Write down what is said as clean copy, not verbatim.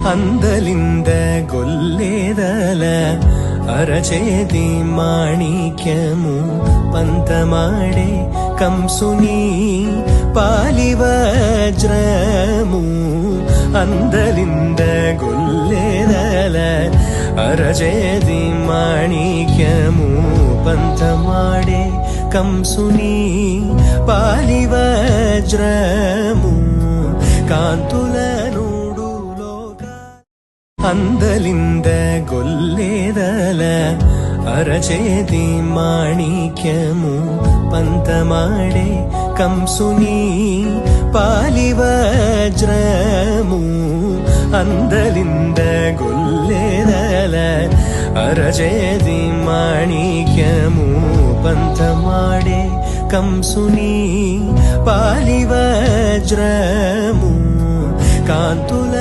అందలింద గొల్లేదల అరచేతి మాణిక్యము పంతమాడే కంసుని పాలివజ్రము అందలింద గొల్లేదల అరచేతి మాణిక్యము పంతమాడే కంసుని పాలివజ్రము కాంతులను అందలింద గొల్లేదల అరచేతి మాణిక్యము పంతమాడే కంసుని పాలివజ్రము అందలింద గొల్లేదల అరచేతి మాణిక్యము పంతమాడే కంసుని పాలివజ్రము కాంతుల